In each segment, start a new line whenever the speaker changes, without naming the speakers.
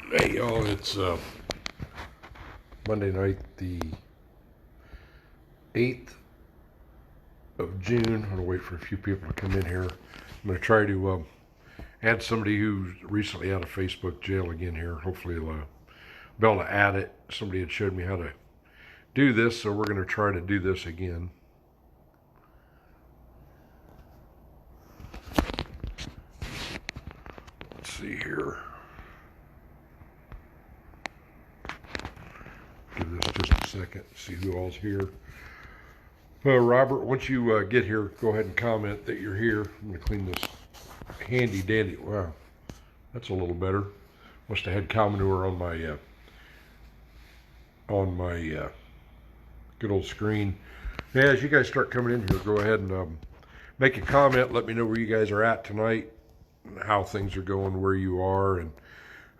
Hey y'all, it's Monday night, the 8th of June. I'm gonna wait for a few people to come in here. I'm gonna try to add somebody who's recently out of Facebook jail again here. Hopefully they'll be able to add it. Somebody had showed me how to do this, so we're gonna try to do this again. Let's see here. Give this just a second, see who all's here. Robert, once you get here, go ahead and comment that you're here. I'm going to clean this handy dandy. Wow, that's a little better. Must have had cow manure on my good old screen. Yeah, as you guys start coming in here, go ahead and make a comment. Let me know where you guys are at tonight, and how things are going, where you are, and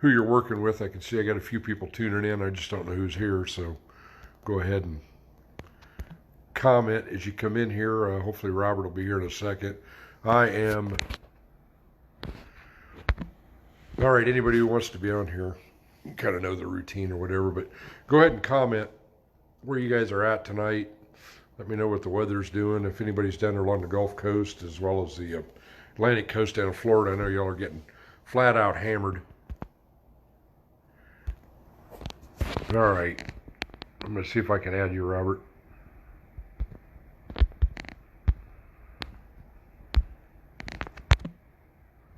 who you're working with. I can see I got a few people tuning in. I just don't know who's here, so go ahead and comment as you come in here. Hopefully Robert will be here in a second. I am. All right, anybody who wants to be on here, you kind of know the routine or whatever, but go ahead and comment where you guys are at tonight. Let me know what the weather's doing. If anybody's down there along the Gulf Coast as well as the Atlantic Coast down in Florida, I know y'all are getting flat out hammered. All right, I'm going to see if I can add you, Robert.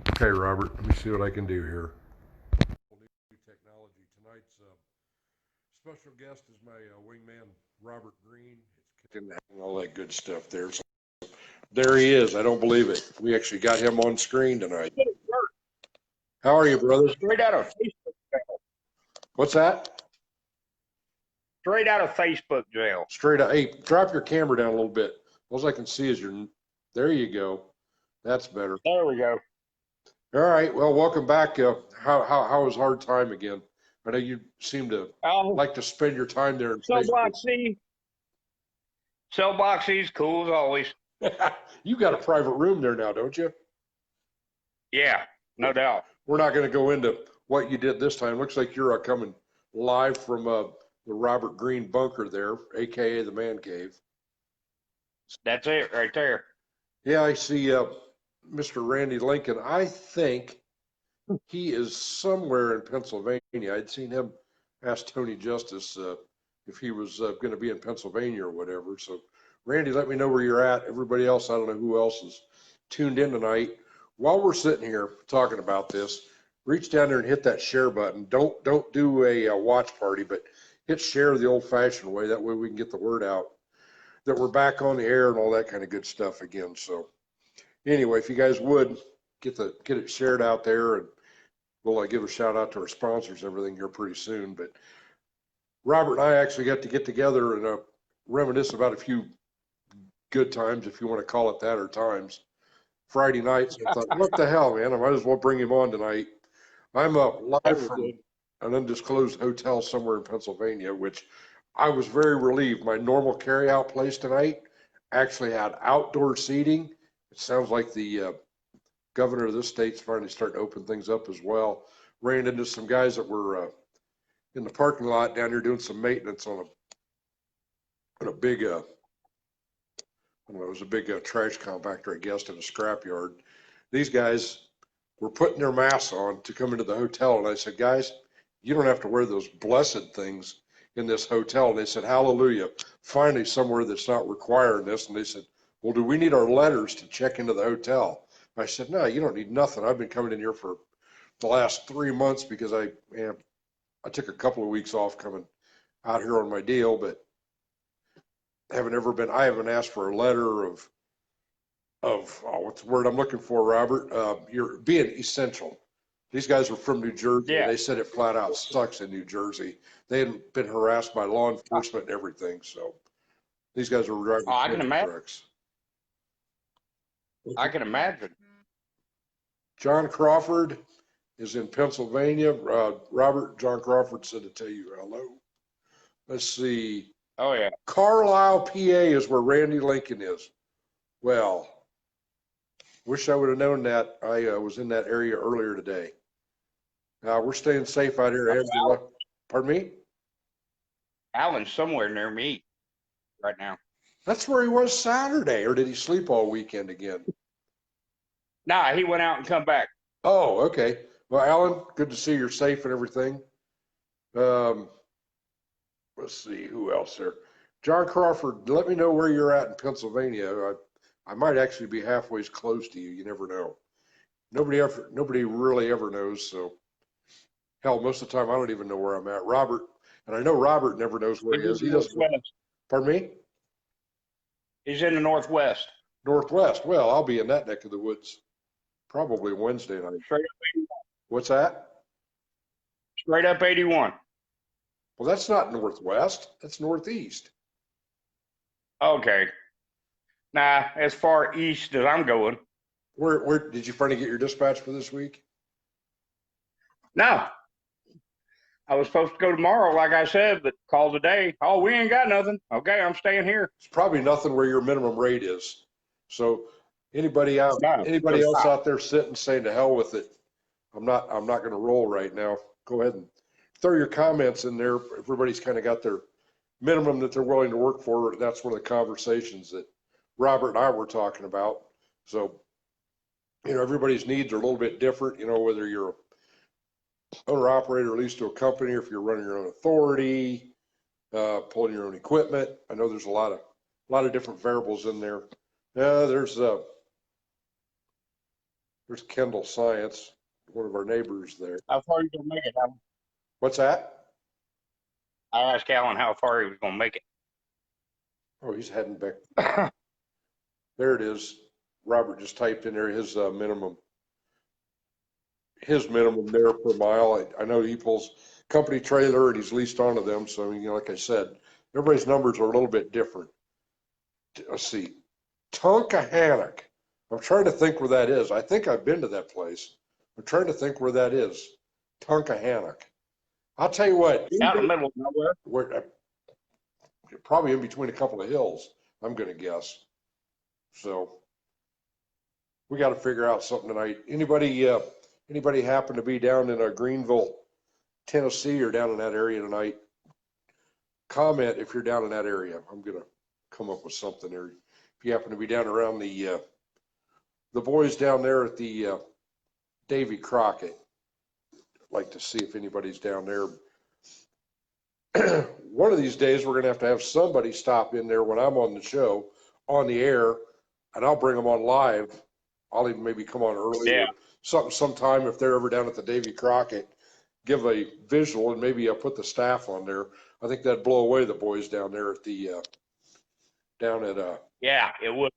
Okay, Robert, let me see what I can do here. New technology. Tonight's special guest is my wingman, Robert Greene. It's kicking and all that good stuff there. So there he is. I don't believe it. We actually got him on screen tonight. How are you, brother?
Straight out of Facebook.
What's that?
Straight out of Facebook jail.
Straight out. Hey, drop your camera down a little bit. All I can see is your. There you go. That's better.
There we go.
All right. Well, welcome back. How was hard time again? I know you seem to like to spend your time there.
Cell Block C. Cell Block C is cool as always.
You got a private room there now, don't you?
Yeah, no doubt.
We're not going to go into what you did this time. Looks like you're coming live from the Robert Greene bunker there, aka the man cave.
That's it right there.
Yeah, I see Mr. Randy Lincoln. I think he is somewhere in Pennsylvania. I'd seen him ask Tony Justice if he was going to be in Pennsylvania or whatever. So, Randy, let me know where you're at. Everybody else, I don't know who else is tuned in tonight. While we're sitting here talking about this, reach down there and hit that share button. Don't do a watch party, but hit share the old-fashioned way. That way we can get the word out that we're back on the air and all that kind of good stuff again. So, anyway, if you guys would get it shared out there, and we'll give a shout out to our sponsors and everything here pretty soon. But Robert and I actually got to get together and reminisce about a few good times, if you want to call it that, or times. Friday nights, I thought, what the hell, man? I might as well bring him on tonight. I'm live from an undisclosed hotel somewhere in Pennsylvania, which I was very relieved. My normal carry-out place tonight actually had outdoor seating. It sounds like the governor of this state's finally starting to open things up as well. Ran into some guys that were in the parking lot down here doing some maintenance on a big, I don't know, it was a big trash compactor, I guess, in a scrapyard. These guys were putting their masks on to come into the hotel, and I said, guys, you don't have to wear those blessed things in this hotel. And they said, hallelujah, finally somewhere that's not requiring this. And they said, well, do we need our letters to check into the hotel? I said, no, you don't need nothing. I've been coming in here for the last 3 months because I took a couple of weeks off coming out here on my deal, but I haven't asked for a letter of what's the word I'm looking for, Robert? You're being essential. These guys were from New Jersey. Yeah. And they said it flat out sucks in New Jersey. They had been harassed by law enforcement and everything. So these guys were driving trucks.
I can imagine.
John Crawford is in Pennsylvania. Robert, John Crawford said to tell you hello. Let's see.
Oh, yeah.
Carlisle, PA is where Randy Lincoln is. Well, wish I would have known that. I was in that area earlier today. We're staying safe out here. Angela. Pardon me?
Alan's somewhere near me right now.
That's where he was Saturday, or did he sleep all weekend again?
Nah, he went out and come back.
Oh, okay. Well, Alan, good to see you're safe and everything. Um, let's see, who else there? John Crawford, let me know where you're at in Pennsylvania. I might actually be halfway close to you. You never know. Nobody really ever knows. So, hell, most of the time I don't even know where I'm at. Robert, and I know Robert never knows where he
He's
is.
in
He
the
doesn't.
Northwest.
Pardon me?
He's in the Northwest.
Northwest. Well, I'll be in that neck of the woods probably Wednesday night.
Straight up 81.
What's that?
Straight up 81.
Well, that's not Northwest. That's Northeast.
Okay. Nah, as far east as I'm going.
Where did you finally get your dispatch for this week?
No. I was supposed to go tomorrow, like I said, but called today. Oh, we ain't got nothing. Okay, I'm staying here.
It's probably nothing where your minimum rate is. So anybody
No,
else out there sitting saying to hell with it, I'm not going to roll right now. Go ahead and throw your comments in there. Everybody's kind of got their minimum that they're willing to work for. That's one of the conversations that Robert and I were talking about. So, everybody's needs are a little bit different, whether you're owner operator, leased to a company, or if you're running your own authority, pulling your own equipment. I know there's a lot of different variables in there. There's Kendall Science, one of our neighbors there.
How far are you going to make it, Alan?
What's that?
I asked Alan how far he was going to make it.
Oh, he's heading back. There it is. Robert just typed in there his minimum. His minimum there per mile. I know he pulls company trailer and he's leased onto them. So, like I said, everybody's numbers are a little bit different. Let's see. Tunkhannock. I'm trying to think where that is. I think I've been to that place. I'm trying to think where that is. Tunkhannock. I'll tell you what.
Out in the middle of nowhere.
Where, probably in between a couple of hills, I'm going to guess. So we got to figure out something tonight. Anybody happen to be down in Greeneville, Tennessee, or down in that area tonight? Comment if you're down in that area. I'm going to come up with something there. If you happen to be down around the boys down there at the Davy Crockett, I'd like to see if anybody's down there. One of these days, we're going to have somebody stop in there when I'm on the show, on the air, and I'll bring them on live. I'll even maybe come on early.
Yeah.
Sometime if they're ever down at the Davy Crockett, give a visual and maybe I'll put the staff on there. I think that'd blow away the boys down there at the
Yeah, it would.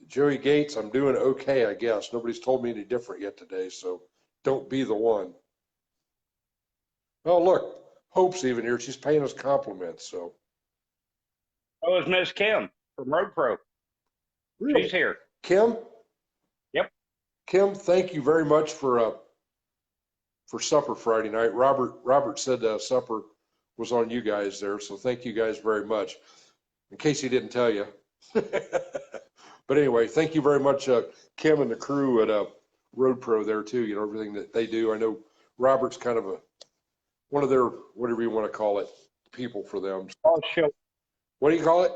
Joey Gates. I'm doing okay, I guess. Nobody's told me any different yet today, so don't be the one. Oh, look, Hope's even here. She's paying us compliments. So.
Oh, it's Miss Kim from Road Pro.
Really?
She's here.
Kim?
Yep.
Kim, thank you very much for supper Friday night. Robert said supper was on you guys there, so thank you guys very much. In case he didn't tell you. But anyway, thank you very much, Kim and the crew at Road Pro there too. Everything that they do. I know Robert's kind of one of their, whatever you want to call it, people for them.
Lost children.
What do you call it?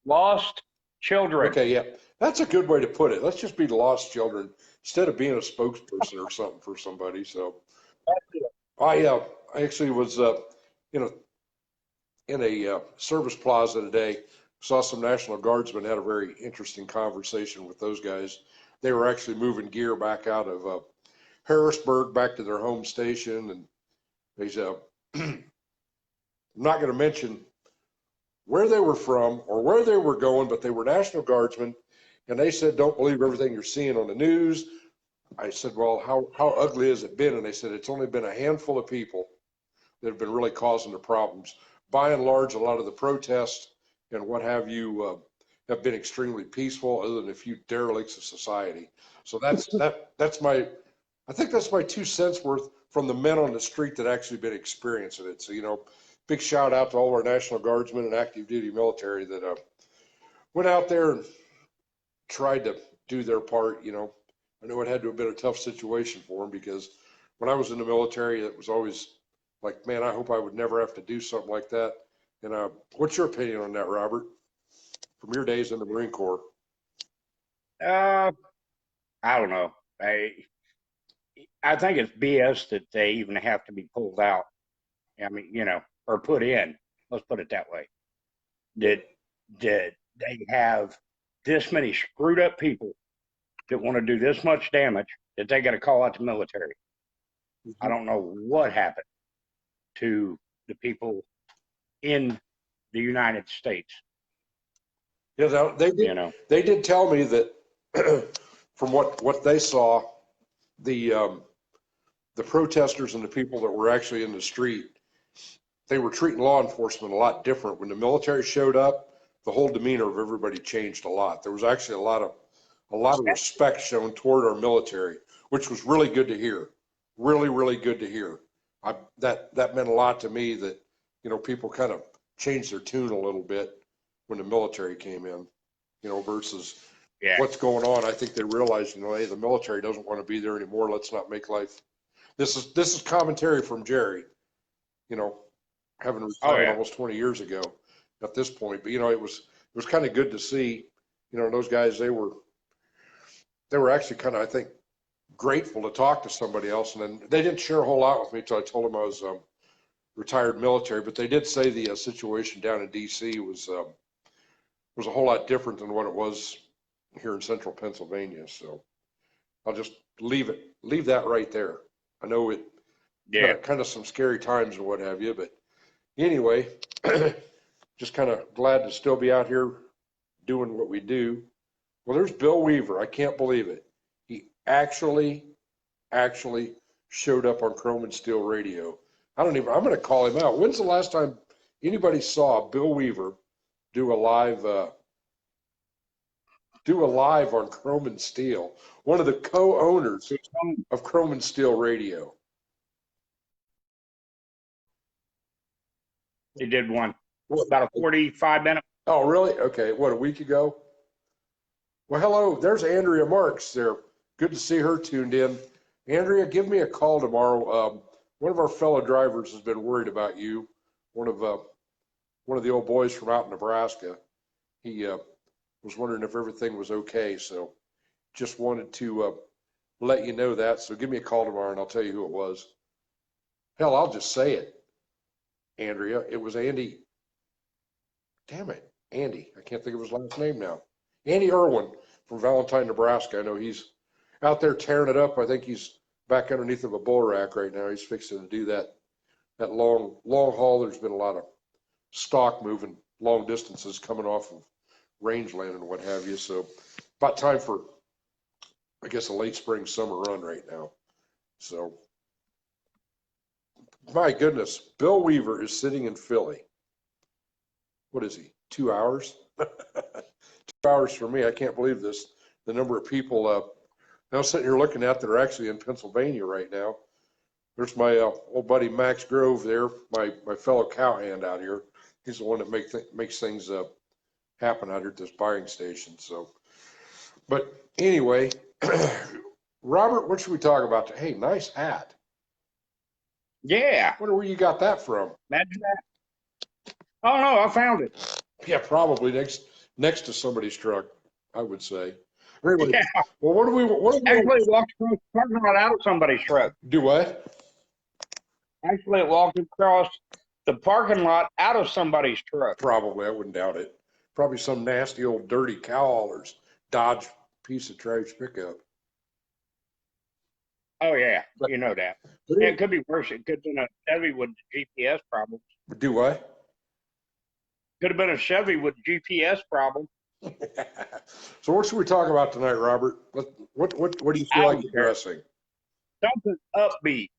Lost children.
Okay, yeah. That's a good way to put it. Let's just be lost children instead of being a spokesperson or something for somebody. So I actually was in a service plaza today, saw some National Guardsmen, had a very interesting conversation with those guys. They were actually moving gear back out of Harrisburg back to their home station, and they said, I'm not going to mention where they were from or where they were going, but they were National Guardsmen, and they said, don't believe everything you're seeing on the news. I said, well, how ugly has it been? And they said, it's only been a handful of people that have been really causing the problems. By and large, a lot of the protests and what have you have been extremely peaceful, other than a few derelicts of society. So I think that's my 2 cents worth from the men on the street that actually been experiencing it. So, big shout out to all of our National Guardsmen and active duty military that went out there and tried to do their part. I know it had to have been a tough situation for him because when I was in the military, it was always like, man, I hope I would never have to do something like that. And what's your opinion on that, Robert, from your days in the Marine Corps?
Uh, I don't know. I think it's BS that they even have to be pulled out. I mean, or put in. Let's put it that way. Did they have this many screwed up people that want to do this much damage that they got to call out the military? I don't know what happened to the people in the United States.
Yeah, they did tell me that from what they saw, the protesters and the people that were actually in the street, they were treating law enforcement a lot different. When the military showed up, the whole demeanor of everybody changed a lot. There was actually a lot of respect shown toward our military, which was really good to hear. Really, really good to hear. That meant a lot to me that, people kind of changed their tune a little bit when the military came in, versus what's going on. I think they realized, hey, the military doesn't want to be there anymore. Let's not make life. This is commentary from Jerry, having retired almost 20 years ago at this point. But, it was kind of good to see, those guys, they were actually kind of, I think, grateful to talk to somebody else. And then they didn't share a whole lot with me until I told them I was retired military, but they did say the situation down in DC was a whole lot different than what it was here in central Pennsylvania. So I'll just leave that right there. I know it kind of some scary times and what have you, but anyway, just kind of glad to still be out here doing what we do. Well, there's Bill Weaver. I can't believe it. He actually showed up on Chrome and Steel Radio. I'm going to call him out. When's the last time anybody saw Bill Weaver do a live on Chrome and Steel? One of the co-owners of Chrome and Steel Radio.
They did one about a 45-minute.
Oh, really? Okay. What, a week ago? Well, hello. There's Andrea Marks there. Good to see her tuned in. Andrea, give me a call tomorrow. One of our fellow drivers has been worried about you. One of the old boys from out in Nebraska. He was wondering if everything was okay. So just wanted to let you know that. So give me a call tomorrow and I'll tell you who it was. Hell, I'll just say it. Andrea, it was Andy. Damn it, Andy. I can't think of his last name now. Andy Irwin from Valentine, Nebraska. I know he's out there tearing it up. I think he's back underneath of a bull rack right now. He's fixing to do that long haul. There's been a lot of stock moving long distances coming off of rangeland and what have you. So about time for, I guess, a late spring summer run right now. So my goodness, Bill Weaver is sitting in Philly. What is he? 2 hours? 2 hours for me. I can't believe this. The number of people now sitting here looking at that are actually in Pennsylvania right now. There's my old buddy Max Grove there, my fellow cowhand out here. He's the one that makes things happen out here at this buying station. So, but anyway, Robert, what should we talk about? Hey, nice hat.
Yeah.
Wonder where you got that from.
Imagine that. Oh no, I found it.
Yeah, probably next to somebody's truck, I would say. Anyway, yeah. Well, what do we
actually walked across the parking lot out of somebody's truck.
Do what?
Actually, it walked across the parking lot out of somebody's truck.
Probably, I wouldn't doubt it. Probably some nasty old dirty cow haulers Dodge piece of trash pickup.
Oh yeah, but, you know that. Yeah, it could be worse. It could have been a Chevy with GPS problems.
Do what?
Could have been a Chevy with GPS problem.
So what should we talk about tonight, Robert? What do you feel like addressing?
Something upbeat.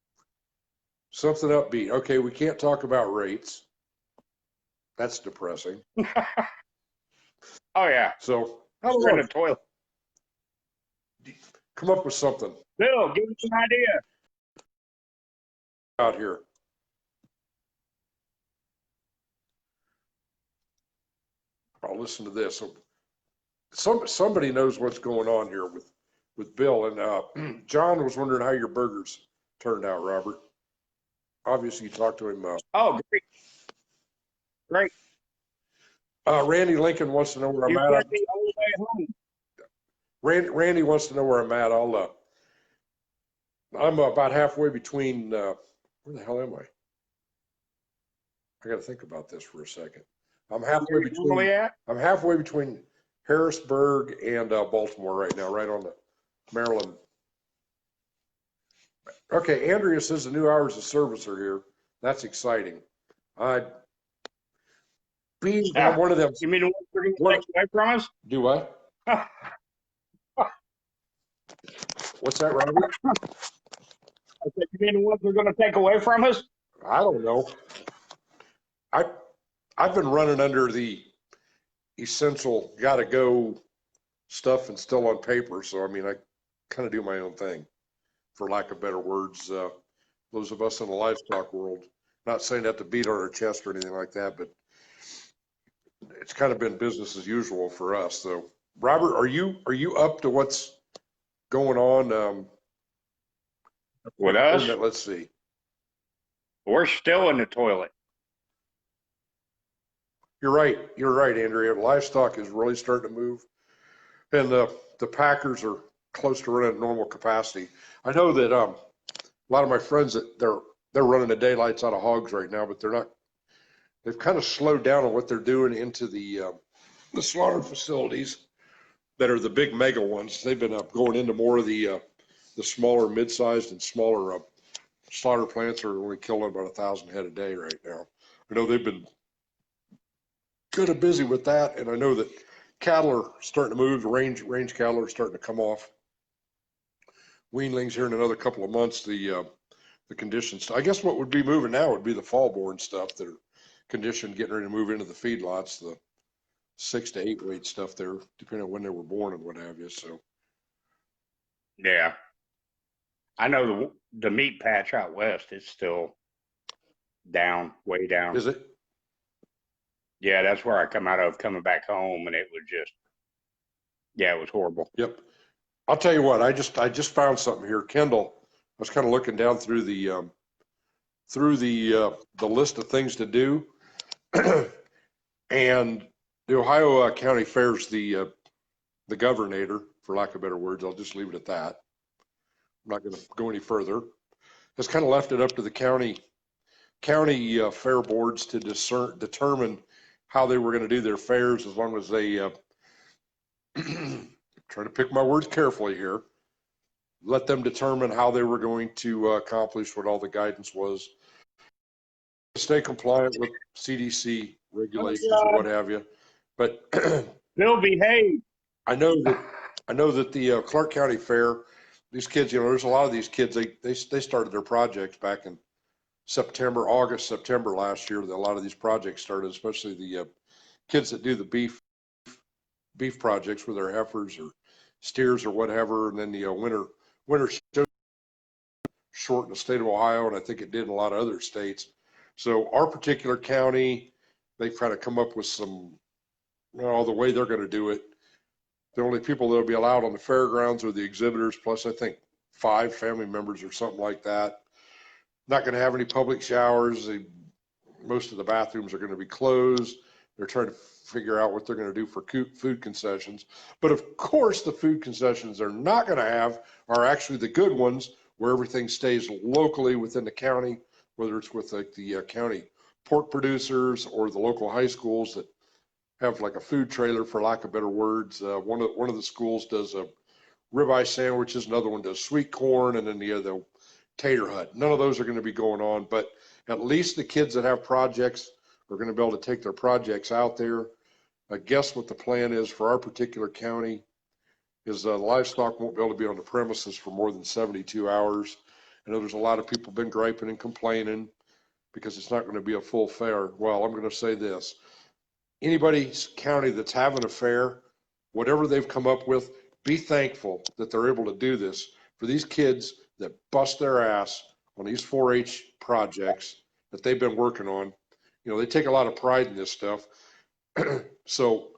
Something upbeat. Okay, we can't talk about rates. That's depressing.
Oh yeah.
So
how about in the toilet?
Come up with something.
Bill, give us an idea.
Out here. I'll listen to this. Somebody knows what's going on here with with Bill. And John was wondering how your burgers turned out, Robert. Obviously, you talked to him.
Oh, great. Great.
Randy Lincoln wants to know where
You
I'm at.
can't be all the way at home.
Randy wants to know where I'm at. I'm about halfway between, where the hell am I? I got to think about this for a second. I'm halfway
Where you normally at?
between Harrisburg and Baltimore right now, right on the Maryland. Okay, Andrea says the new hours of service are here. That's exciting. I'm one of them.
You mean the ones we're going to take away from us?
Do what? What's that, Robert?
I said, you mean the ones we're going to take away from us?
I don't know. I've been running under the essential gotta go stuff and still on paper. So, I mean, I kind of do my own thing, for lack of better words. Those of us in the livestock world, not saying that to beat on our chest or anything like that, but it's kind of been business as usual for us. So, Robert, are you up to what's going on?
With us?
Let's see.
We're still in the toilet.
You're right, Andrea. Livestock is really starting to move, and the packers are close to running at normal capacity. I know that a lot of my friends that they're running the daylights out of hogs right now, but they're not. They've kind of slowed down on what they're doing into the slaughter facilities that are the big mega ones. They've been going into more of the smaller, mid-sized, and smaller slaughter plants are only killing about 1,000 head a day right now. I know they've been good and busy with that, and I know that cattle are starting to move. Range cattle are starting to come off weanlings here in another couple of months. The conditions, I guess, what would be moving now would be the fall-born stuff that are conditioned, getting ready to move into the feedlots, the 6 to 8 weight stuff there, depending on when they were born and what have you. So,
Yeah. I know the meat patch out west is still down, way down.
is it?
Yeah, that's where I come out of coming back home, and it was just, yeah, it was horrible.
Yep. I'll tell you what, I just found something here. Kendall, I was kind of looking down through the list of things to do, and the Ohio County Fair's the governor, for lack of better words. I'll just leave it at that. I'm not going to go any further. Has kind of left it up to the county fair boards to determine how they were going to do their fairs, as long as they trying to pick my words carefully here. Let them determine how they were going to accomplish what all the guidance was. Stay compliant with CDC regulations or what have you. But
Bill, behave.
I know that the Clark County Fair, these kids, there's a lot of these kids. They started their projects back in August, September last year. A lot of these projects started, especially the kids that do the beef projects with their heifers or steers or whatever, and then the winter show short in the state of Ohio, and I think it did in a lot of other states. So our particular county, they've kind of come up with some, the way they're going to do it. The only people that'll be allowed on the fairgrounds are the exhibitors, plus I think 5 family members or something like that. Not going to have any public showers. Most of the bathrooms are going to be closed. They're trying to figure out what they're going to do for food concessions. But of course, the food concessions they're not going to have are actually the good ones, where everything stays locally within the county, whether it's with like the county pork producers or the local high schools that have like a food trailer, for lack of better words. One of the schools does ribeye sandwiches, another one does sweet corn, and then the other tater hut. None of those are going to be going on, but at least the kids that have projects are going to be able to take their projects out there. I guess what the plan is for our particular county is livestock won't be able to be on the premises for more than 72 hours. I know there's a lot of people been griping and complaining because it's not going to be a full fair. Well, I'm going to say this. Anybody's county that's having a fair, whatever they've come up with, be thankful that they're able to do this for these kids that bust their ass on these 4-H projects that they've been working on. They take a lot of pride in this stuff. So,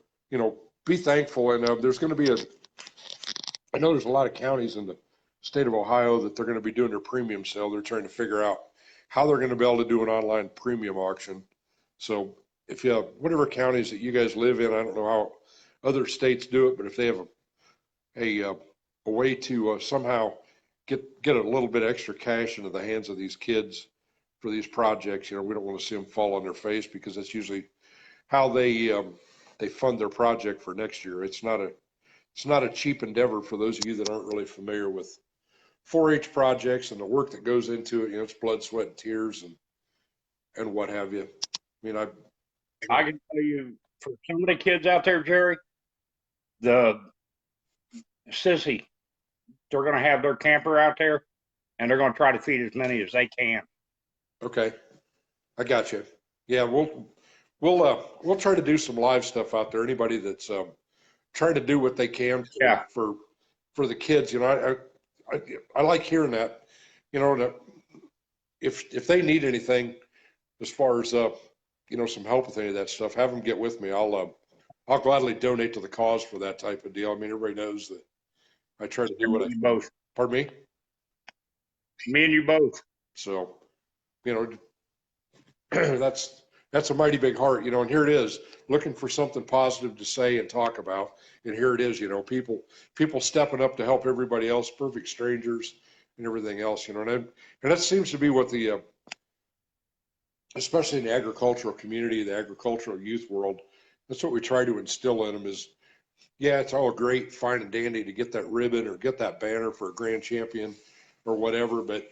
be thankful. And there's going to be I know there's a lot of counties in the state of Ohio that they're going to be doing their premium sale. They're trying to figure out how they're going to be able to do an online premium auction. So if you have whatever counties that you guys live in, I don't know how other states do it, but if they have a way to somehow get a little bit extra cash into the hands of these kids for these projects, we don't want to see them fall on their face because that's usually how they fund their project for next year. It's not a cheap endeavor for those of you that aren't really familiar with 4-H projects and the work that goes into it. It's blood, sweat, and tears and what have you. I mean,
I can tell you, for some of the kids out there, Jerry, the sissy, they're going to have their camper out there, and they're going to try to feed as many as they can.
Okay, I got you. Yeah, we'll try to do some live stuff out there. Anybody that's trying to do what they can
Yeah.
for the kids, I like hearing that. That if they need anything as far as some help with any of that stuff, have them get with me. I'll gladly donate to the cause for that type of deal. I mean, everybody knows that I try to do what I
both.
Pardon me?
Me and you both.
So, that's a mighty big heart, and here it is, looking for something positive to say and talk about. And here it is, people stepping up to help everybody else, perfect strangers and everything else, and that seems to be what especially in the agricultural community, the agricultural youth world, that's what we try to instill in them is, yeah, it's all great, fine and dandy to get that ribbon or get that banner for a grand champion or whatever. But,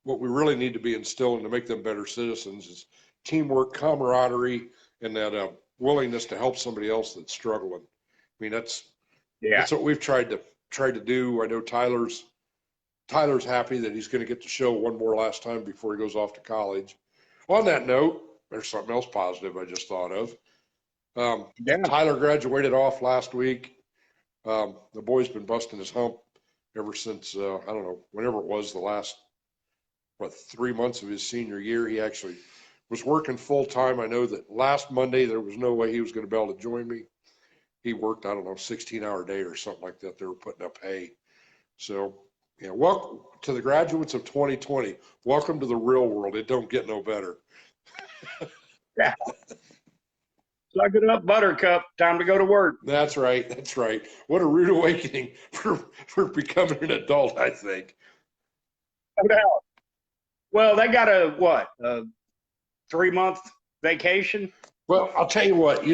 what we really need to be instilling to make them better citizens is teamwork, camaraderie, and that willingness to help somebody else that's struggling. I mean, that's what we've tried to do. I know Tyler's happy that he's going to get to show one more last time before he goes off to college. On that note, there's something else positive I just thought of. Tyler graduated off last week. The boy's been busting his hump ever since, I don't know, whenever it was the last, 3 months of his senior year. He actually was working full time. I know that last Monday, there was no way he was going to be able to join me. He worked, I don't know, 16-hour day or something like that. They were putting up hay. So, welcome to the graduates of 2020. Welcome to the real world. It don't get no better.
Yeah. Suck it up, Buttercup. Time to go to work.
That's right. That's right. What a rude awakening for becoming an adult, I think.
No doubt. Well, they got a 3-month vacation?
Well, I'll tell you what,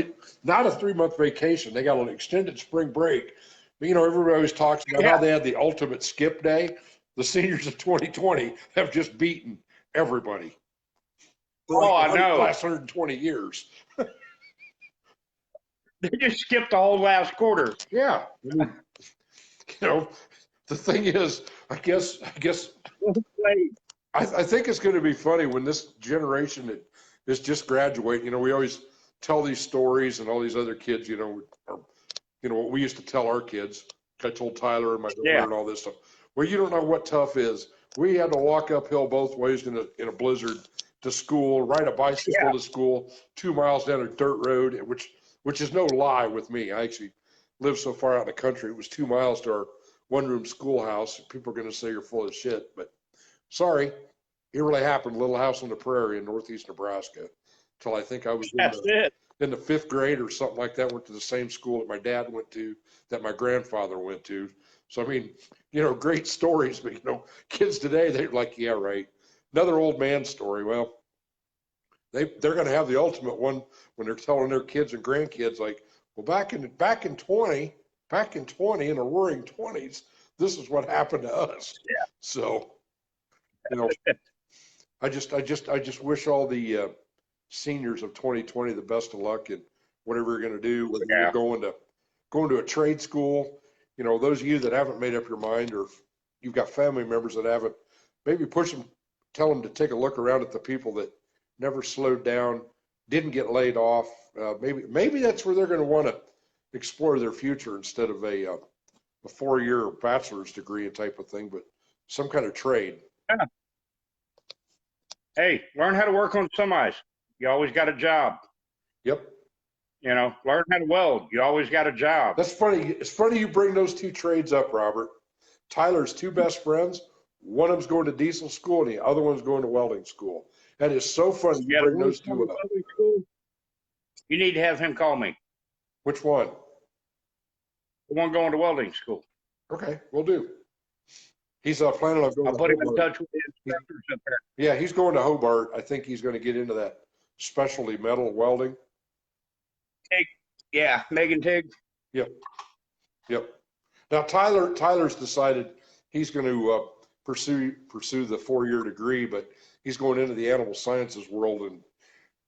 not a 3-month vacation. They got an extended spring break. But, everybody always talks about how they had the ultimate skip day. The seniors of 2020 have just beaten everybody.
I know.
The last 120 years.
They just skipped the whole last quarter.
Yeah. The thing is, I guess I think it's going to be funny when this generation that is just graduating. We always tell these stories, and all these other kids, what we used to tell our kids. I told Tyler and my daughter and all this stuff. Well, you don't know what tough is. We had to walk uphill both ways in a blizzard to school, ride a bicycle to school, 2 miles down a dirt road, which is no lie with me. I actually lived so far out in the country. It was 2 miles to our one-room schoolhouse. People are going to say you're full of shit, but sorry, it really happened. Little house on the prairie in northeast Nebraska. Till I think I was in the 5th grade or something like that. Went to the same school that my dad went to, that my grandfather went to. So I mean, great stories, but kids today, they're like, yeah, right. Another old man story. Well, they're going to have the ultimate one when they're telling their kids and grandkids, like, well, back in 20 in the roaring 20s, this is what happened to us.
Yeah.
So, I just wish all the seniors of 2020 the best of luck in whatever you're going to do. Whether you're going to a trade school, those of you that haven't made up your mind, or you've got family members that haven't, maybe push them, tell them to take a look around at the people that never slowed down, didn't get laid off. Maybe that's where they're going to want to explore their future instead of a 4-year bachelor's degree type of thing, but some kind of trade.
Yeah. Hey, learn how to work on semis. You always got a job.
Yep.
You know, learn how to weld. You always got a job.
That's funny. It's funny you bring those two trades up, Robert. Tyler's two best friends, one of them's going to diesel school and the other one's going to welding school. That is so funny you
Yeah, the
bring
one's
those
going
two
to
up.
welding school. You need to have him call me.
Which one?
The one going to welding school.
Okay, we'll do. He's planning on going
I'll
to
put him in
Hobart.
touch with the instructors up there.
Yeah, he's going to Hobart. I think he's going to get into that specialty metal welding.
Yeah, Megan Tig.
Yep. Now Tyler's decided he's going to pursue the 4-year degree, but he's going into the animal sciences world, and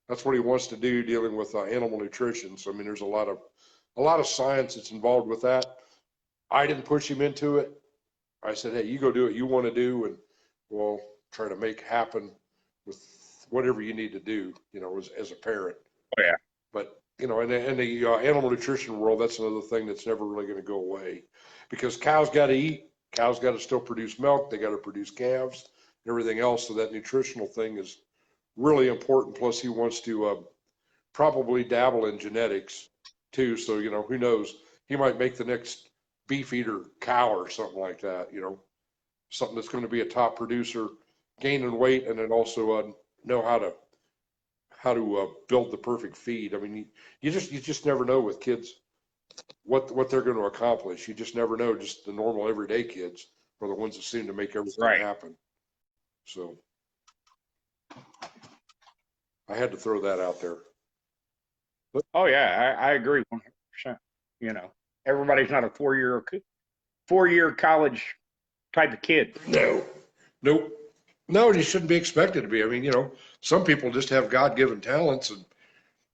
that's what he wants to do, dealing with animal nutrition. So I mean, there's a lot of science that's involved with that. I didn't push him into it. I said, hey, you go do what you want to do, and we'll try to make happen with whatever you need to do, you know, as a parent.
Oh, yeah.
But, you know, in the animal nutrition world, that's another thing that's never really going to go away, because cows got to eat. Cows got to still produce milk. They got to produce calves and everything else. So that nutritional thing is really important. Plus, he wants to probably dabble in genetics too. So, you know, who knows? He might make the next beef eater cow or something like that, you know, something that's going to be a top producer, gaining weight, and then also know how to build the perfect feed. I mean, you just never know with kids what they're going to accomplish. You just never know. Just the normal everyday kids are the ones that seem to make everything
Right.
happen. So I had to throw that out there.
Oh yeah, I agree 100%. You know, everybody's not a four-year college type of kid.
No, nope. No, you shouldn't be expected to be. I mean, you know, some people just have God-given talents, and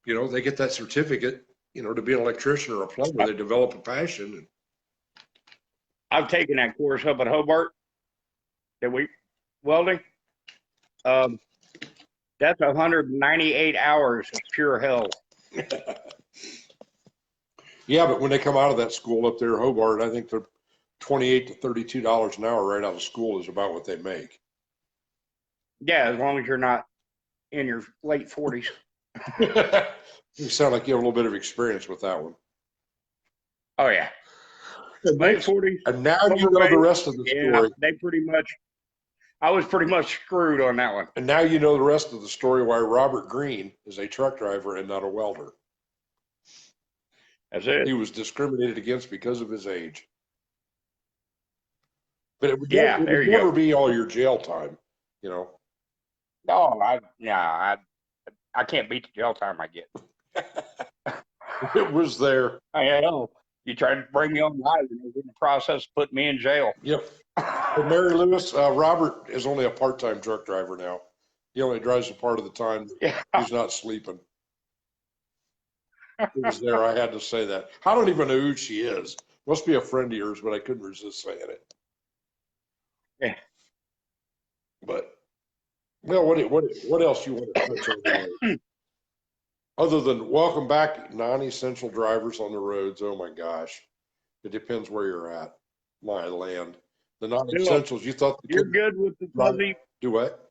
you know, they get that certificate, you know, to be an electrician or a plumber. They develop a passion.
I've taken that course up at Hobart that we welding. That's 198 hours of pure hell.
Yeah, but when they come out of that school up there, Hobart, I think they're $28 to $32 an hour right out of school is about what they make.
Yeah, as long as you're not in your late 40s.
You sound like you have a little bit of experience with that one.
Oh yeah, late 40s.
And now you know the rest of the story.
Yeah, I was pretty much screwed on that one.
And now you know the rest of the story why Robert Greene is a truck driver and not a welder.
That's it.
He was discriminated against because of his age. But it would
there you
never
go.
be all your jail time, you know.
No, I can't beat the jail time I get.
It was there.
I know. You tried to bring me on live, and it was in the process of putting me in jail.
Yep. For Mary Lewis, Robert is only a part-time truck driver now. He only drives a part of the time.
Yeah.
He's not sleeping. It was there. I had to say that. I don't even know who she is. Must be a friend of yours, but I couldn't resist saying it.
Yeah.
But well, what else you want to touch on? Other than welcome back non-essential drivers on the roads. Oh my gosh. It depends where you're at. My land. The non-essentials, you thought
you're good with the fuzzy.
Do what?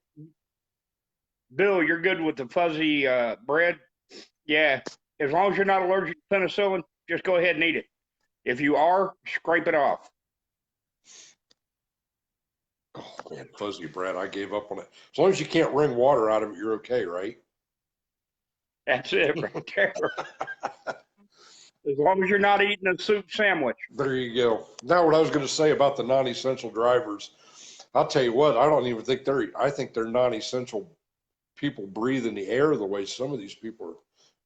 Bill, you're good with the fuzzy bread. Yeah. As long as you're not allergic to penicillin, just go ahead and eat it. If you are, scrape it off.
Oh man, fuzzy bread. I gave up on it. As long as you can't wring water out of it, you're okay, right?
That's it right there. As long as you're not eating a soup sandwich.
There you go. Now, what I was going to say about the non-essential drivers, I'll tell you what, I think they're non-essential people breathing the air the way some of these people are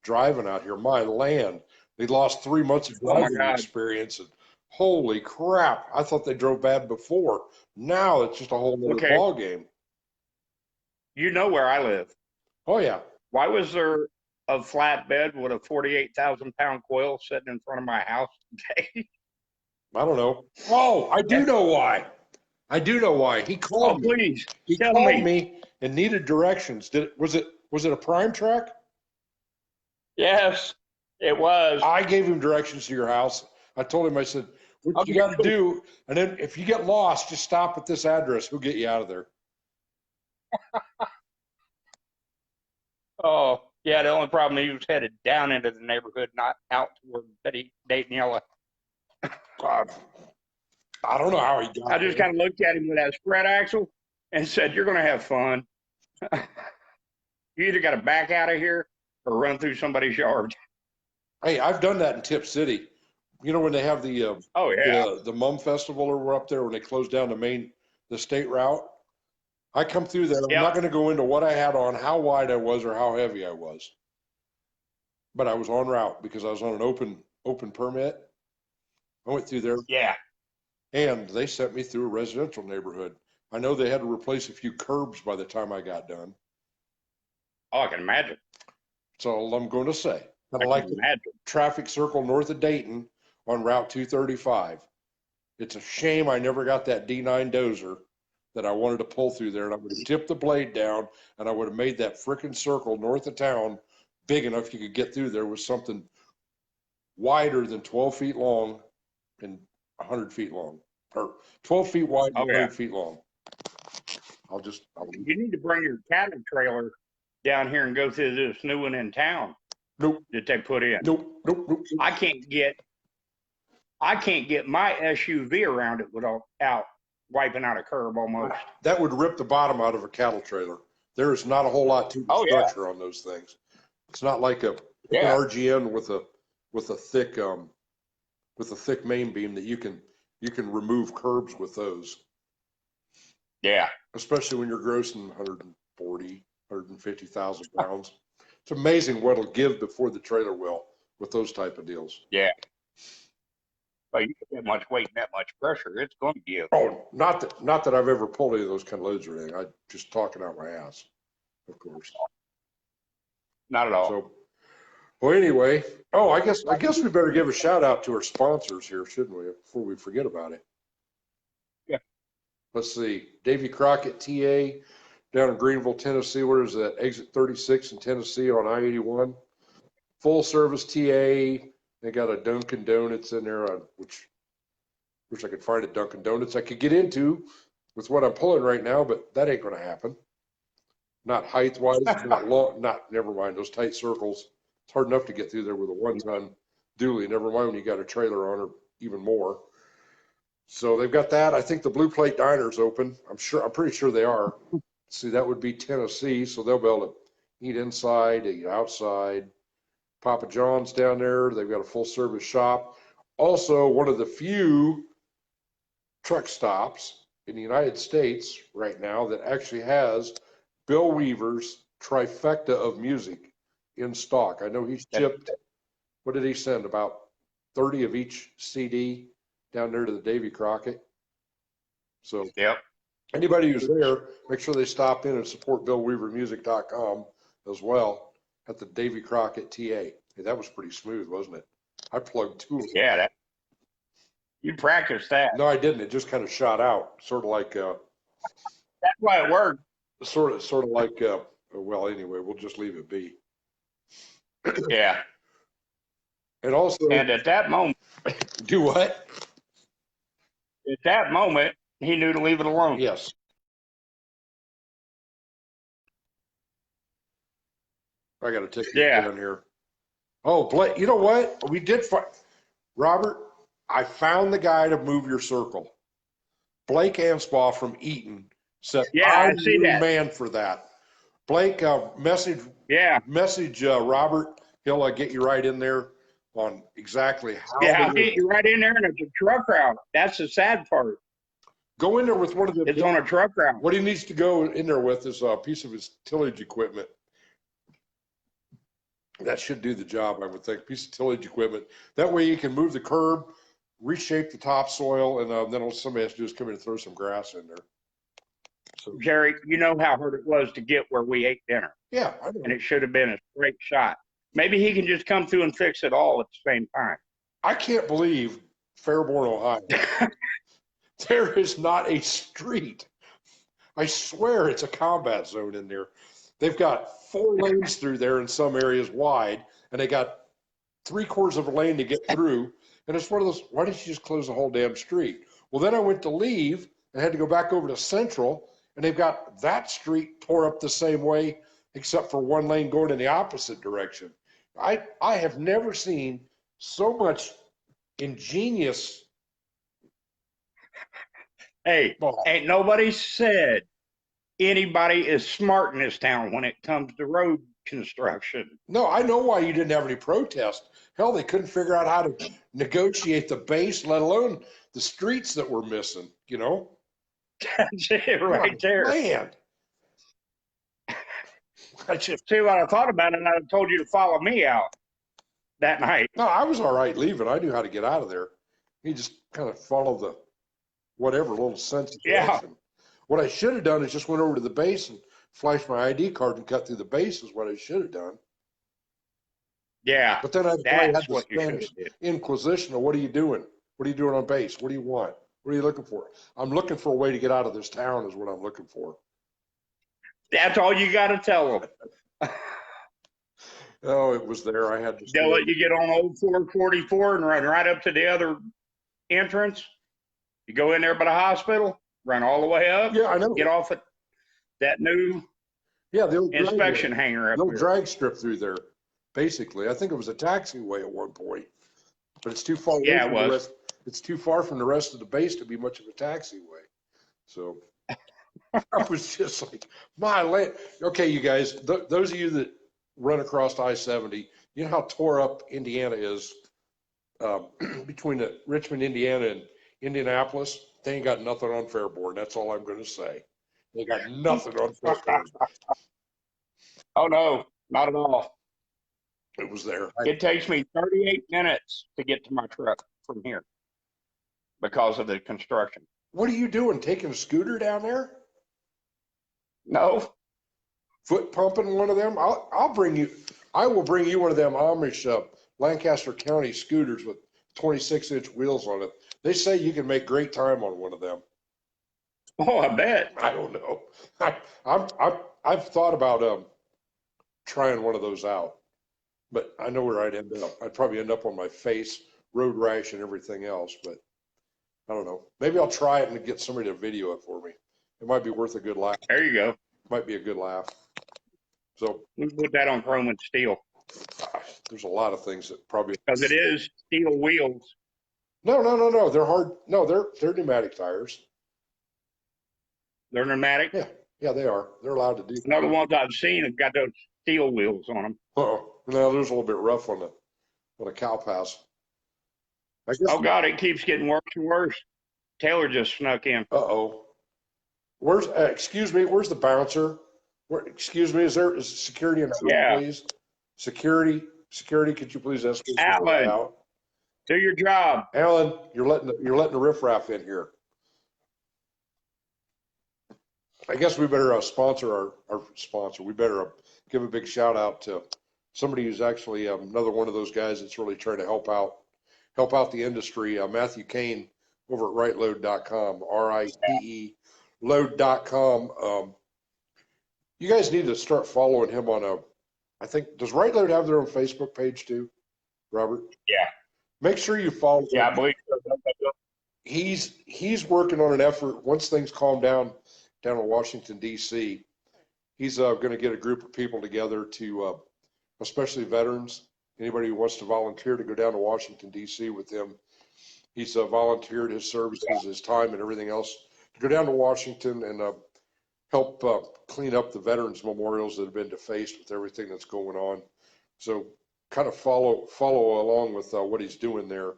driving out here. My land, they lost 3 months of driving experience, and holy crap, I thought they drove bad before. Now it's just a whole other ball game.
You know where I live.
Oh yeah.
Why was there a flatbed with a 48,000-pound coil sitting in front of my house today?
I don't know. Oh, I do know why. He called me.
Please.
He called me and needed directions. Was it a prime track?
Yes, it was.
I gave him directions to your house. I told him, I said, what you got to do, and then if you get lost, just stop at this address. We'll get you out of there.
Oh, Yeah, the only problem, he was headed down into the neighborhood, not out toward Dayton Yellow.
God, I don't know how he got
I just
there.
kind of looked at him with that spread axle and said, "You're going to have fun. You either got to back out of here or run through somebody's yard."
Hey, I've done that in Tip City. You know when they have
Oh yeah,
the Mum Festival or we're up there when they close down the state route. I come through there. I'm not
yep,
going to go into what I had on, how wide I was, or how heavy I was, but I was on route because I was on an open permit. I went through there,
yeah.
and they sent me through a residential neighborhood. I know they had to replace a few curbs by the time I got done.
Oh, I can imagine.
That's all I'm going to say. Kind
I
of
can
like the
imagine.
traffic circle north of Dayton on Route 235. It's a shame I never got that D9 dozer that I wanted to pull through there, and I would have tipped the blade down, and I would have made that frickin' circle north of town big enough you could get through there with something wider than 12 feet long and 100 feet long, or 12 feet wide and
Oh yeah.
100 feet long.
You need to bring your cattle trailer down here and go through this new one in town
Nope,
that they put in.
nope, nope, nope.
I can't get my SUV around it without wiping out a curb almost.
That would rip the bottom out of a cattle trailer. There is not a whole lot to the
Oh yeah,
structure on those things. It's not like an
yeah,
RGN with a thick main beam that you can remove curbs with those,
yeah,
especially when you're grossing 140, 150,000 pounds. It's amazing what it'll give before the trailer will with those type of deals.
yeah. But you get that much weight and that much pressure, it's going to give.
Oh, not that I've ever pulled any of those kind of loads or anything. I just talking out my ass, of course.
Not at all.
So, well, anyway, I guess we better give a shout out to our sponsors here, shouldn't we, before we forget about it?
Yeah.
Let's see, Davy Crockett TA down in Greeneville, Tennessee. Where is that? Exit 36 in Tennessee on I-81. Full service TA. They got a Dunkin' Donuts in there, which wish I could find a Dunkin' Donuts I could get into with what I'm pulling right now, but that ain't going to happen. Not height wise, not long, never mind those tight circles. It's hard enough to get through there with a 1-ton dually. Never mind when you got a trailer on, or even more. So they've got that. I think the Blue Plate Diner's open. I'm pretty sure they are. See, that would be Tennessee, so they'll be able to eat inside, eat outside. Papa John's down there. They've got a full service shop. Also, one of the few truck stops in the United States right now that actually has Bill Weaver's trifecta of music in stock. I know he's shipped, what did he send? About 30 of each CD down there to the Davy Crockett. So
Yep.
anybody who's there, make sure they stop in and support BillWeaverMusic.com as well at the Davy Crockett TA. Hey, that was pretty smooth, wasn't it? I plugged two of them.
Yeah, you practiced that.
No, I didn't. It just kind of shot out, sort of like
That's why it worked.
sort of like well, anyway, we'll just leave it be.
Yeah.
And also,
And at that moment,
do what?
he knew to leave it alone.
Yes. I got to take it down here. Oh, Blake, you know what? We did find, Robert, I found the guy to move your circle. Blake Anspaugh from Eaton said,
I see that.
Man for that. Blake, message Robert. He'll get you right in there on exactly how.
Yeah, I'll get you right in there, and it's a truck route. That's the sad part.
Go in there with one of the.
It's on a truck route.
What he needs to go in there with is a piece of his tillage equipment. That should do the job, I would think. Piece of tillage equipment. That way you can move the curb, reshape the topsoil, and then all somebody has to do is come in and throw some grass in there. So,
Jerry, you know how hard it was to get where we ate dinner.
Yeah, I know.
And it should have been a straight shot. Maybe he can just come through and fix it all at the same time.
I can't believe Fairborn, Ohio. There is not a street. I swear it's a combat zone in there. They've got 4 lanes through there in some areas wide, and they got 3/4 of a lane to get through. And it's one of those, why didn't you just close the whole damn street? Well, then I went to leave and had to go back over to Central, and they've got that street tore up the same way except for one lane going in the opposite direction. I have never seen so much ingenious.
Hey, ain't nobody said anybody is smart in this town when it comes to road construction.
No, I know why you didn't have any protest. Hell, they couldn't figure out how to negotiate the base, let alone the streets that were missing, you know?
That's it right there.
Man. I just,
See what I thought about it, and I told you to follow me out that night.
no, I was all right leaving. I knew how to get out of there. You just kind of follow the whatever little sense of direction. What I should have done is just went over to the base and flashed my ID card and cut through the base is what I should have done.
Yeah,
But then I probably had
that's
the
what you should
Spanish
have did.
Inquisition of what are you doing? What are you doing on base? What do you want? What are you looking for? I'm looking for a way to get out of this town is what I'm looking for.
That's all you got to tell them.
Oh, it was there. I had to.
They'll let you get on old 444 and run right up to the other entrance. You go in there by the hospital, run all the way up.
Yeah, I know.
Get off at that new
the
inspection hangar up
little
there.
drag strip through there. Basically, I think it was a taxiway at one point, but it's too far.
Yeah, it was.
It's too far from the rest of the base to be much of a taxiway. So I was just like, my land. Okay, you guys, those of you that run across I-70, you know how tore up Indiana is between the Richmond, Indiana, and Indianapolis. They ain't got nothing on Fairborn. That's all I'm going to say. They got nothing on Fairborn.
Oh no, not at all.
It was there.
It takes me 38 minutes to get to my truck from here because of the construction.
What are you doing? Taking a scooter down there?
No.
Foot pumping one of them? I'll bring you. I will bring you one of them Amish Lancaster County scooters with 26-inch wheels on it. They say you can make great time on one of them.
Oh, I bet.
I don't know. I've thought about trying one of those out, but I know where I'd end up. I'd probably end up on my face, road rash, and everything else. But I don't know. Maybe I'll try it and get somebody to video it for me. It might be worth a good laugh.
There you go.
Might be a good laugh. So
we put that on chrome and steel.
There's a lot of things that probably
because it is steel wheels.
No. They're hard. No, they're pneumatic tires.
They're pneumatic.
Yeah, they are. They're allowed to do.
None of the ones I've seen have got those steel wheels on them.
Oh no, there's a little bit rough on a cow pass.
Oh God, it keeps getting worse and worse. Taylor just snuck in.
Uh-oh. Where's excuse me? Where's the bouncer? Excuse me, is security in the room, please? Security, could you please escort this guy out?
Do your job.
Alan, you're letting the riffraff in here. I guess we better sponsor our sponsor. We better give a big shout out to somebody who's actually another one of those guys that's really trying to help out the industry. Matthew Kane over at rightload.com, RITE load.com. You guys need to start following him on I think, does Right Load have their own Facebook page too, Robert?
Yeah.
Make sure you follow him.
Yeah, I believe so.
He's working on an effort. Once things calm down in Washington, D.C., he's going to get a group of people together to, especially veterans, anybody who wants to volunteer to go down to Washington, D.C. with him. He's volunteered his services, his time, and everything else to go down to Washington and help clean up the veterans memorials that have been defaced with everything that's going on. So kind of follow along with what he's doing there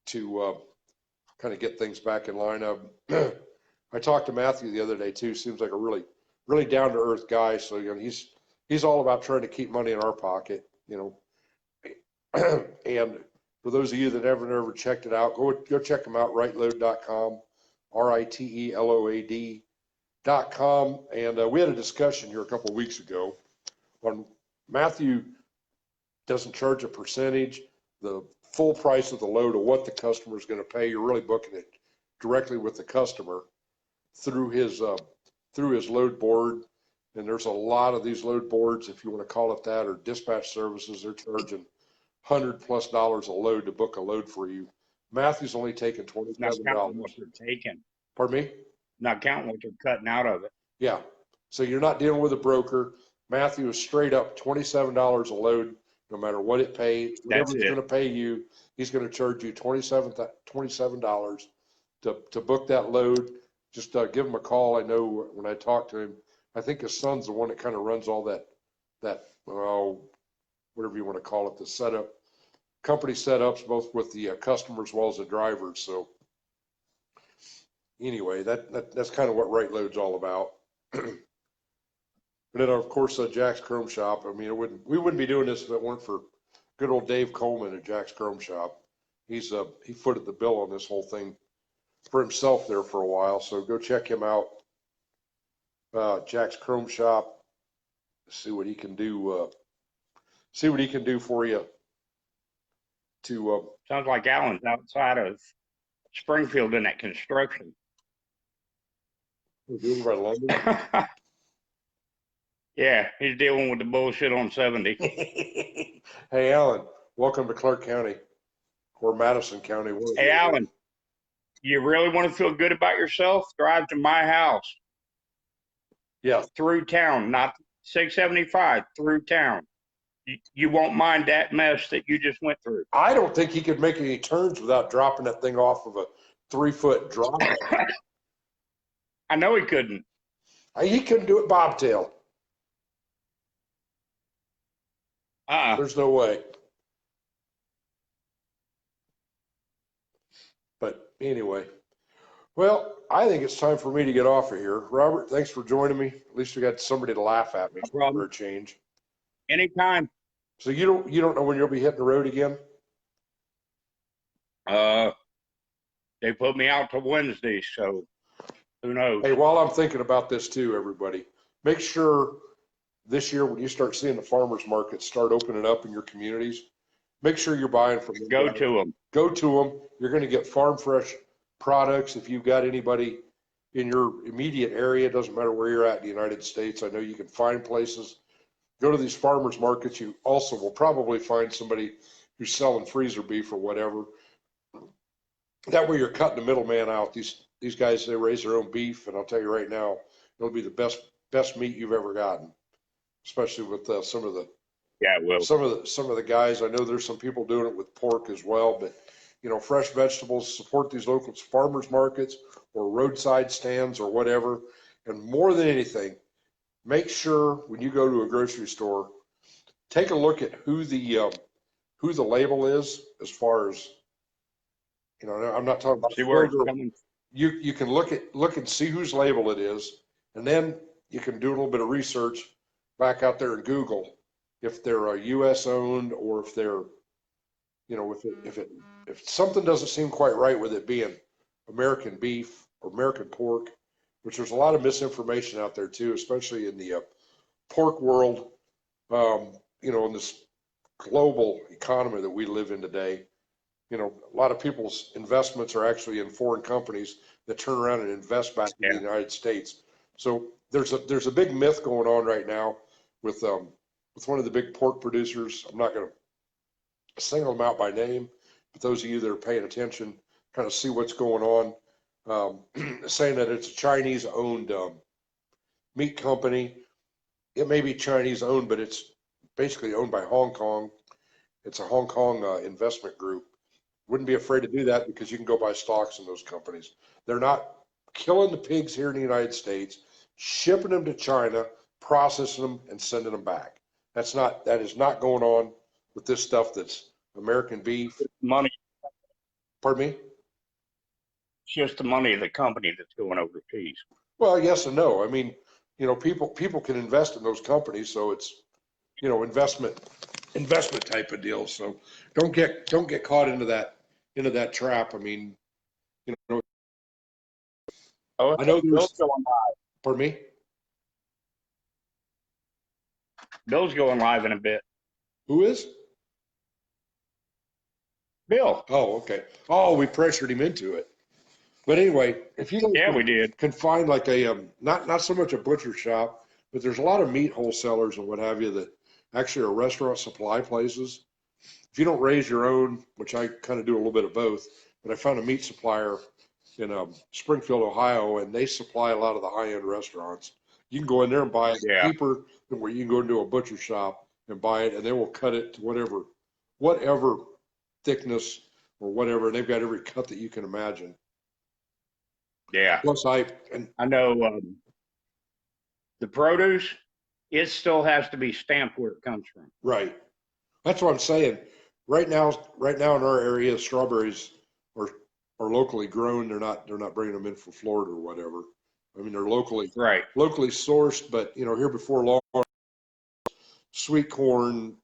to kind of get things back in line. I talked to Matthew the other day too. Seems like a really, really down to earth guy. So he's all about trying to keep money in our pocket, And for those of you that never checked it out, go check them out. Rightload.com, RITELOAD.com. And we had a discussion here a couple of weeks ago on Matthew doesn't charge a percentage, the full price of the load of what the customer is going to pay. You're really booking it directly with the customer through his load board. And there's a lot of these load boards, if you want to call it that, or dispatch services. They're charging $100+ a load to book a load for you. Matthew's only taking $27.
Not counting what they're taking.
Pardon me?
Not counting what they're cutting out of it.
Yeah. So you're not dealing with a broker. Matthew is straight up $27 a load, no matter what it pays, whatever
That's
it's going
it.
to pay you. He's going to charge you $27 to book that load. Just give him a call. I know when I talk to him, I think his son's the one that kind of runs all that whatever you want to call it, the setup, company setups, both with the customers as well as the drivers. So anyway, that's kind of what Right Load's all about. And then of course Jack's Chrome Shop. I mean, we wouldn't be doing this if it weren't for good old Dave Coleman at Jack's Chrome Shop. He footed the bill on this whole thing for himself there for a while. So go check him out, Jack's Chrome Shop. See what he can do. See what he can do for you. To
Sounds like Alan's outside of Springfield in that construction.
do by London.
Yeah, he's dealing with the bullshit on 70.
Hey, Alan, welcome to Clark County or Madison County.
Hey, Alan, you really want to feel good about yourself? Drive to my house.
Yeah.
Through town, not 675, through town. You won't mind that mess that you just went through.
I don't think he could make any turns without dropping that thing off of a 3-foot drop.
I know he couldn't.
He couldn't do it bobtail. There's no way. But anyway, well, I think it's time for me to get off of here. Robert, thanks for joining me. At least we got somebody to laugh at me for a change.
Anytime.
So you don't know when you'll be hitting the road again?
They put me out to Wednesday, so who knows?
Hey, while I'm thinking about this too, everybody, make sure this year when you start seeing the farmers markets start opening up in your communities, make sure you're buying from them.
Go to them.
Go to them. You're going to get farm fresh products. If you've got anybody in your immediate area, it doesn't matter where you're at in the United States. I know you can find places. Go to these farmers markets. You also will probably find somebody who's selling freezer beef or whatever. That way you're cutting the middleman out. These guys, they raise their own beef, and I'll tell you right now, it'll be the best meat you've ever gotten, especially with some of the some of the guys. I know there's some people doing it with pork as well, but fresh vegetables. Support these local farmers markets or roadside stands or whatever. And more than anything, make sure when you go to a grocery store, take a look at who the label is, as far as I'm not talking about
See where it's coming.
You can look and see whose label it is, and then you can do a little bit of research back out there in Google if they're a U.S. owned, or if they're if something doesn't seem quite right with it being American beef or American pork, which there's a lot of misinformation out there too, especially in the pork world. In this global economy that we live in today. A lot of people's investments are actually in foreign companies that turn around and invest back in the United States. So there's a big myth going on right now with one of the big pork producers. I'm not going to single them out by name, but those of you that are paying attention kind of see what's going on, saying that it's a Chinese-owned meat company. It may be Chinese-owned, but it's basically owned by Hong Kong. It's a Hong Kong investment group. Wouldn't be afraid to do that because you can go buy stocks in those companies. They're not killing the pigs here in the United States, shipping them to China, processing them, and sending them back. That is not going on with this stuff that's American beef.
Money.
Pardon me?
It's just the money of the company that's going overseas.
Well, yes and no. I mean, people can invest in those companies, so it's investment type of deal. So don't get caught into that trap. I mean, I know
Bill's going live.
Pardon me?
Bill's going live in a bit.
Who is?
Bill.
Oh, okay. Oh, we pressured him into it. But anyway, if you
we did.
Can find like a not so much a butcher shop, but there's a lot of meat wholesalers and what have you that actually are restaurant supply places. If you don't raise your own, which I kind of do a little bit of both, but I found a meat supplier in Springfield, Ohio, and they supply a lot of the high-end restaurants. You can go in there and buy it
Yeah.
cheaper than where you can go into a butcher shop and buy it, and they will cut it to whatever thickness or whatever. And they've got every cut that you can imagine.
Yeah.
Plus,
I know the produce, it still has to be stamped where it comes from.
right. That's what I'm saying. Right now in our area, strawberries are are locally grown. They're not bringing them in from Florida or whatever. I mean, they're
Right.
locally sourced, but here before long, sweet corn,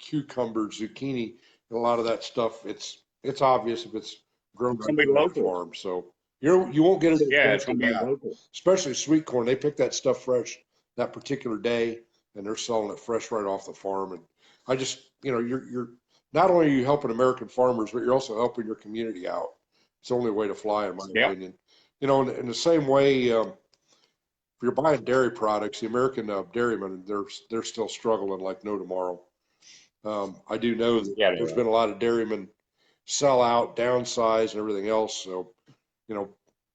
cucumber, zucchini, and a lot of that stuff. It's obvious if it's grown
It's
by
gonna be
a
local.
farm. So you won't get any
Yeah,
chance
it's gonna
with
be
that.
local.
Especially sweet corn. They pick that stuff fresh that particular day, and they're selling it fresh right off the farm. And I just, you're not only are you helping American farmers, but you're also helping your community out. It's the only way to fly, in my
Yep.
opinion. In the same way, if you're buying dairy products, the American dairymen, they're still struggling like no tomorrow. I do know that
Yeah, they
there's
are.
been a lot of dairymen sell out, downsize, and everything else. So,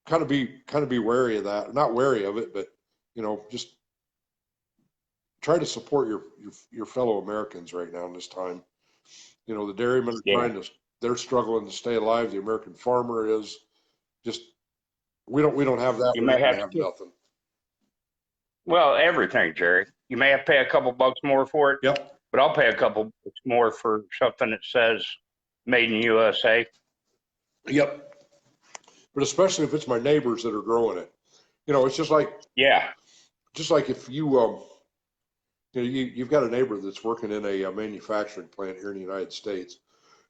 kind of be wary of that. Not wary of it, but just try to support your fellow Americans right now in this time. The dairymen are
Yeah.
they're struggling to stay alive. The American farmer is just we don't have that.
You
We're
may
not going
have
to
to
have
pay,
nothing.
well, everything, Jerry. You may have to pay a couple bucks more for it,
Yep.
but I'll pay a couple bucks more for something that says made in USA.
Yep. But especially if it's my neighbors that are growing it. It's
Yeah.
just like if you've got a neighbor that's working in a manufacturing plant here in the United States,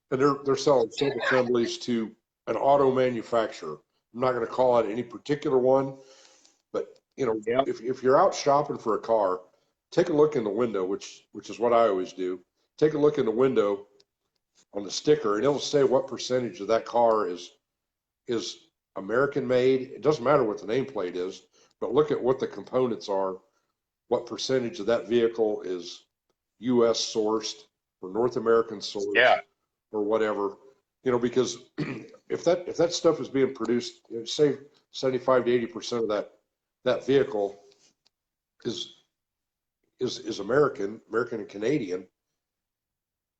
and they're selling sub-assemblies to an auto manufacturer. I'm not going to call out any particular one, but
Yep.
if you're out shopping for a car, take a look in the window, which is what I always do. Take a look in the window on the sticker, and it'll say what percentage of that car is American made. It doesn't matter what the nameplate is, but look at what the components are. What percentage of that vehicle is U.S. sourced or North American sourced
Yeah.
or whatever, because if that stuff is being produced, say 75 to 80% of that vehicle is American and Canadian.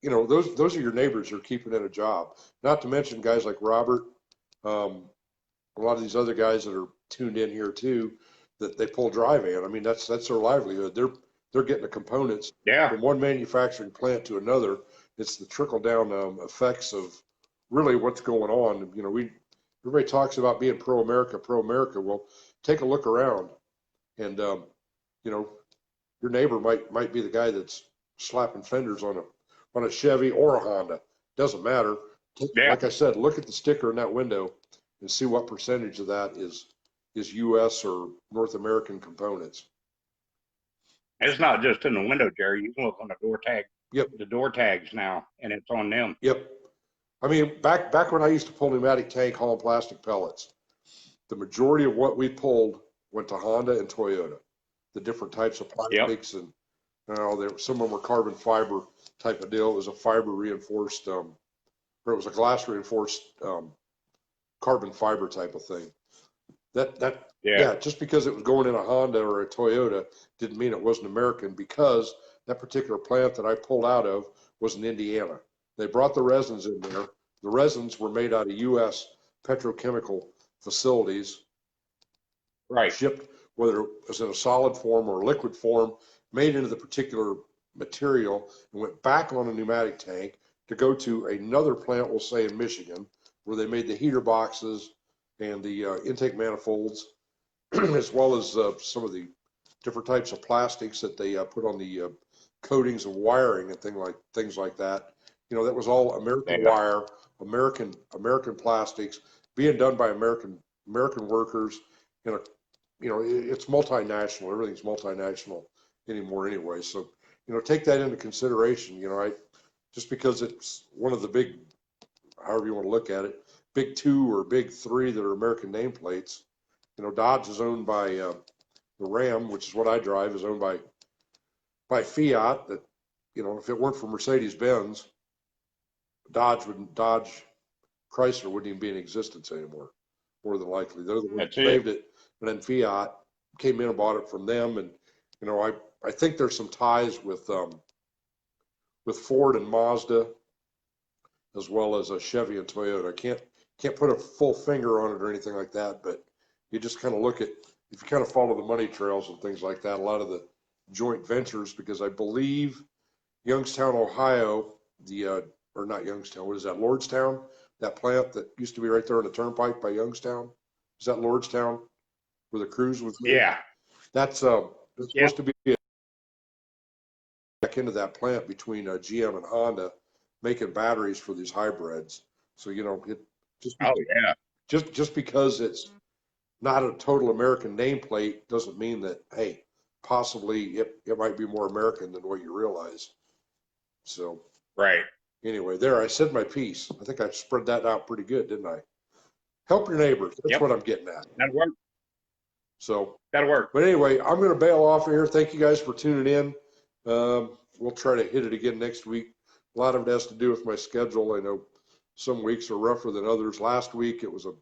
Those are your neighbors who are keeping in a job. Not to mention guys like Robert, a lot of these other guys that are tuned in here too, that they pull dry van. I mean, that's their livelihood. They're getting the components
Yeah.
from one manufacturing plant to another. It's the trickle down effects of really what's going on. Everybody talks about being pro America, pro America. Well, take a look around, and your neighbor might be the guy that's slapping fenders on a Chevy or a Honda. Doesn't matter.
Yeah.
Like I said, look at the sticker in that window and see what percentage of that is U.S. or North American components.
It's not just in the window, Jerry. You can look on the door tag.
Yep.
The door tags now, and it's on them.
Yep. I mean, back when I used to pull pneumatic tank hauling plastic pellets, the majority of what we pulled went to Honda and Toyota. The different types of
Yep.
plastics, and some of them were carbon fiber type of deal. It was a fiber reinforced, or it was a glass reinforced carbon fiber type of thing. Yeah, just because it was going in a Honda or a Toyota didn't mean it wasn't American, because that particular plant that I pulled out of was in Indiana. They brought the resins in there. The resins were made out of U.S. petrochemical facilities,
Right.
shipped, whether it was in a solid form or a liquid form, made into the particular material, and went back on a pneumatic tank to go to another plant, we'll say in Michigan, where they made the heater boxes and the intake manifolds, as well as some of the different types of plastics that they put on the coatings of wiring and things like that. That was all American
Yeah.
wire, American plastics, being done by American workers. It's multinational. Everything's multinational anymore anyway. So take that into consideration. Just because it's one of the big, however you want to look at it, big two or big three that are American nameplates. Dodge is owned by the Ram, which is what I drive, is owned by Fiat. That if it weren't for Mercedes-Benz, Dodge Chrysler wouldn't even be in existence anymore. More than likely, they're the ones
That's
that
it.
saved it. And then Fiat came in and bought it from them. And, you know, I think there's some ties with Ford and Mazda, as well as a Chevy and Toyota. I can't put a full finger on it or anything like that, but you just kind of look at, if you kind of follow the money trails and things like that, a lot of the joint ventures, because I believe Youngstown, Ohio, or not Youngstown, what is that, Lordstown? That plant that used to be right there on the turnpike by Youngstown? Is that Lordstown where the cruise was made?
Yeah.
That's supposed to be back into that plant between GM and Honda, making batteries for these hybrids. So, you know, it
Oh yeah.
just because it's not a total American nameplate doesn't mean that, hey, possibly it might be more American than what you realize. So
Right.
anyway, there, I said my piece. I think I spread that out pretty good, didn't I? Help your neighbors. That's
Yep.
what I'm getting at.
That'll work.
So,
That'll work.
but anyway, I'm going to bail off of here. Thank you guys for tuning in. We'll try to hit it again next week. A lot of it has to do with my schedule. I know some weeks are rougher than others. Last week, it was a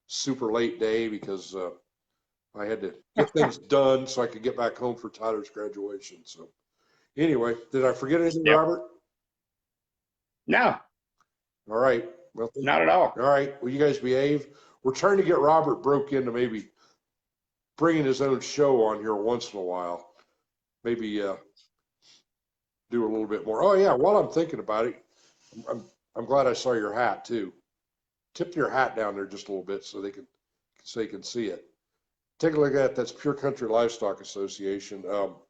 super late day because I had to get things done so I could get back home for Tyler's graduation. So anyway, did I forget anything,
Yep.
Robert?
No,
All right. Well,
not at all.
all right. Well, you guys behave. We're trying to get Robert broke into maybe bringing his own show on here once in a while. Maybe do a little bit more. Oh yeah. While I'm thinking about it, I'm glad I saw your hat too. Tip your hat down there just a little bit so they can see it. Take a look at that. That's Pure Country Livestock Association. Look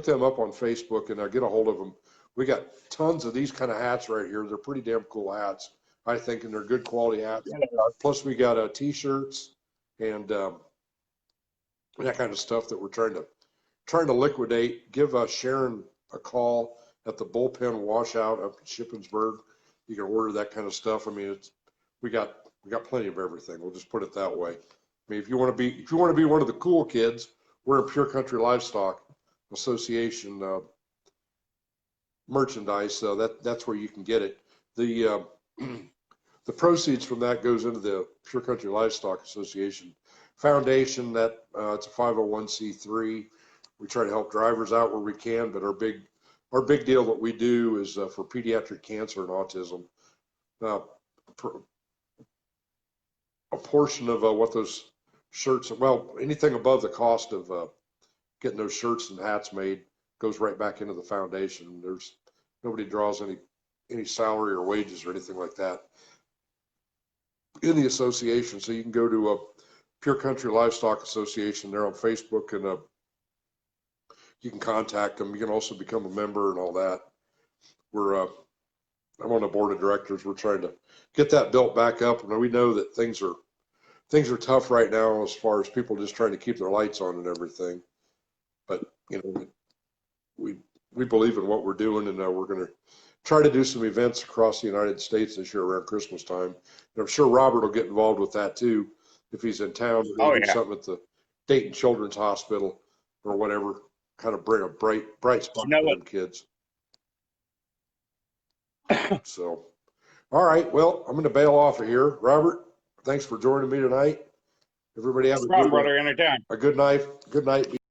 them up on Facebook and get a hold of them. We got tons of these kind of hats right here. They're pretty damn cool hats, I think, and they're good quality hats.
Yeah, they are.
Plus, we got t-shirts and that kind of stuff that we're trying to liquidate. Give Sharon a call at the Bullpen Washout up in Shippensburg. You can order that kind of stuff. I mean, we got plenty of everything. We'll just put it that way. I mean, if you want to be one of the cool kids, we're a Pure Country Livestock Association merchandise. That's where you can get it. The the proceeds from that goes into the Pure Country Livestock Association Foundation. That it's a 501c3. We try to help drivers out where we can, but our big deal that we do is for pediatric cancer and autism. A portion of what those shirts, well, anything above the cost of getting those shirts and hats made goes right back into the foundation. There's nobody draws any salary or wages or anything like that in the association. So you can go to a Pure Country Livestock Association. They're on Facebook, and you can contact them. You can also become a member and all that. I'm on the board of directors. We're trying to get that built back up, and we know that things are tough right now as far as people just trying to keep their lights on and everything. But you know, we believe in what we're doing, and we're going to try to do some events across the United States this year around Christmas time. And I'm sure Robert will get involved with that too if he's in town.
Oh,
do
yeah.
something at the Dayton Children's Hospital or whatever. Kind of bring a bright spot
You know
to
what?
them kids. So, all right. Well, I'm going to bail off of here. Robert, thanks for joining me tonight. Everybody have
No problem, brother. Anytime.
a good night. Good night.